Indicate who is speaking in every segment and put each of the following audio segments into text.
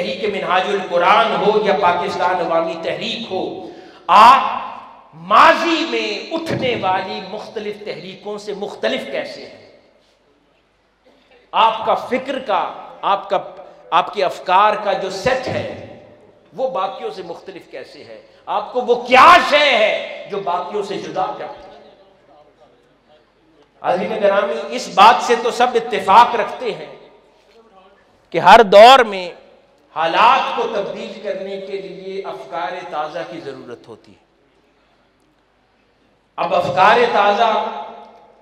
Speaker 1: تحریک منہاج القرآن ہو یا پاکستان عوامی تحریک ہو، آپ ماضی میں اٹھنے والی مختلف تحریکوں سے مختلف کیسے ہیں؟ آپ کا فکر کا، آپ کے افکار کا جو سیٹ ہے وہ باقیوں سے مختلف کیسے ہے؟ آپ کو وہ کیا شے ہے جو باقیوں سے جدا کرتی ہے؟ عزیزان گرامی، اس بات سے تو سب اتفاق رکھتے ہیں کہ ہر دور میں حالات کو تبدیل کرنے کے لیے افکار تازہ کی ضرورت ہوتی ہے۔ اب افکار تازہ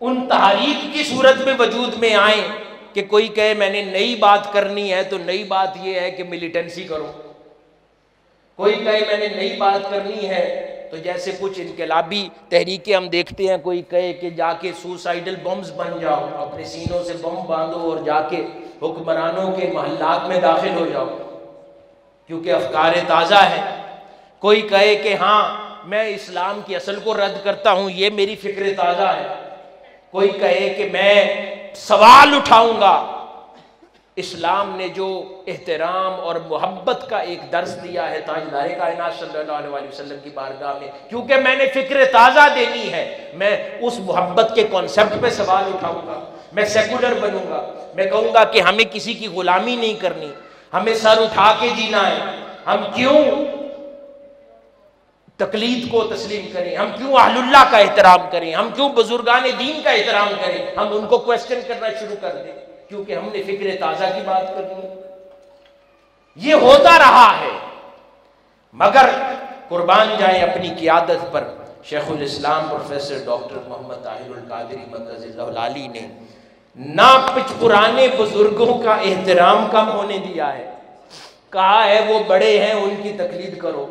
Speaker 1: ان تحریک کی صورت میں وجود میں آئیں کہ کوئی کہے میں نے نئی بات کرنی ہے تو نئی بات یہ ہے کہ ملیٹنسی کرو، کوئی کہے میں نے نئی بات کرنی ہے تو جیسے کچھ انقلابی تحریکیں ہم دیکھتے ہیں، کوئی کہے کہ جا کے سوسائیڈل بمز بن جاؤ، اپنے سینوں سے بم باندھو اور جا کے حکمرانوں کے محلات میں داخل ہو جاؤ کیونکہ افکار تازہ ہے۔ کوئی کہے کہ ہاں میں اسلام کی اصل کو رد کرتا ہوں، یہ میری فکر تازہ ہے۔ کوئی کہے کہ میں سوال اٹھاؤں گا، اسلام نے جو احترام اور محبت کا ایک درس دیا ہے تاجدار کائنات صلی اللہ علیہ وسلم کی بارگاہ میں، کیونکہ میں نے فکر تازہ دینی ہے، میں اس محبت کے کانسیپٹ پہ سوال اٹھاؤں گا، میں سیکولر بنوں گا، میں کہوں گا کہ ہمیں کسی کی غلامی نہیں کرنی، ہمیں سر اٹھا کے جینا ہے، ہم کیوں تقلید کو تسلیم کریں، ہم کیوں اہل اللہ کا احترام کریں، ہم کیوں بزرگان دین کا احترام کریں، ہم ان کو کویسچن کرنا شروع کر دیں کیونکہ ہم نے فکر تازہ کی بات کرنی ہے۔ یہ ہوتا رہا ہے، مگر قربان جائیں اپنی قیادت پر شیخ الاسلام پروفیسر ڈاکٹر محمد طاہر القادری مدد اللہ العالی نے نہ پرانے بزرگوں کا احترام کم ہونے دیا ہے، کہا ہے وہ بڑے ہیں ان کی تقلید کرو،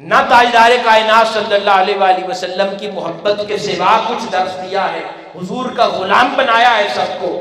Speaker 1: نہ تاجدار کائنات صلی اللہ علیہ وآلہ وسلم کی محبت کے سوا کچھ درس دیا ہے، حضور کا غلام بنایا ہے سب کو،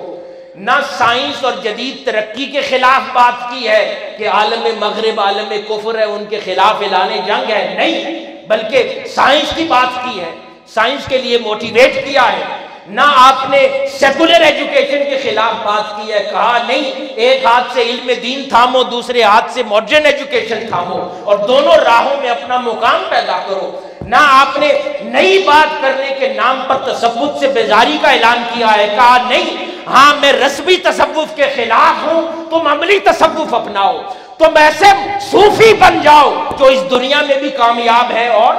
Speaker 1: نہ سائنس اور جدید ترقی کے خلاف بات کی ہے کہ عالم مغرب عالم کفر ہے ان کے خلاف اعلان جنگ ہے، نہیں، بلکہ سائنس کی بات کی ہے، سائنس کے لیے موٹیویٹ کیا ہے۔ نہ آپ نے سیکولر ایجوکیشن کے خلاف بات کی ہے، کہا نہیں ایک ہاتھ سے علم دین تھامو دوسرے ہاتھ سے ماڈرن ایجوکیشن تھامو اور دونوں راہوں میں اپنا مقام پیدا کرو۔ نہ آپ نے نئی بات کرنے کے نام پر تصوف سے بیزاری کا اعلان کیا ہے، کہا نہیں ہاں میں رسمی تصوف کے خلاف ہوں، تم عملی تصوف اپناؤ، تم ایسے صوفی بن جاؤ جو اس دنیا میں بھی کامیاب ہے اور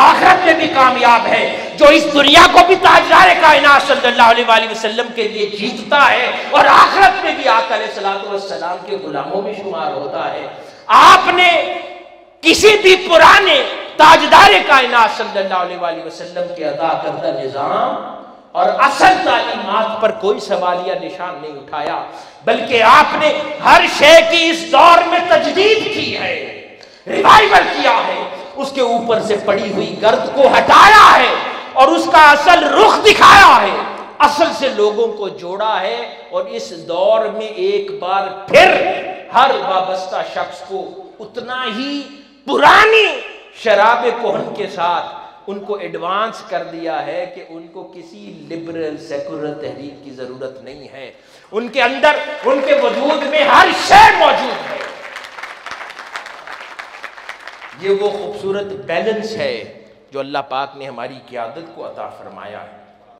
Speaker 1: آخرت میں بھی کامیاب ہے، جو اس دنیا کو بھی تاجدار کائنات صلی اللہ علیہ وآلہ وسلم کے لیے جیتتا ہے اور آخرت میں بھی آقا علیہ الصلوۃ والسلام کے غلاموں میں شمار ہوتا ہے۔ آپ نے کسی بھی پرانے تاجدار کائنات صلی اللہ علیہ وآلہ وسلم کے عطا کردہ نظام اور اصل تعلیمات پر کوئی سوالیہ نشان نہیں اٹھایا، بلکہ آپ نے ہر شے کی اس دور میں تجدید کی ہے، ریوائول کیا ہے، اس کے اوپر سے پڑی ہوئی گرد کو ہٹایا ہے اور اس کا اصل رخ دکھایا ہے، اصل سے لوگوں کو جوڑا ہے، اور اس دور میں ایک بار پھر ہر وابستہ شخص کو اتنا ہی پرانی شراب کہن کے ساتھ ان کو ایڈوانس کر دیا ہے کہ ان کو کسی لبرل سیکولر تحریک کی ضرورت نہیں ہے، ان کے اندر ان کے وجود میں ہر شے موجود ہے۔ یہ وہ خوبصورت بیلنس ہے جو اللہ پاک نے ہماری قیادت کو عطا فرمایا ہے۔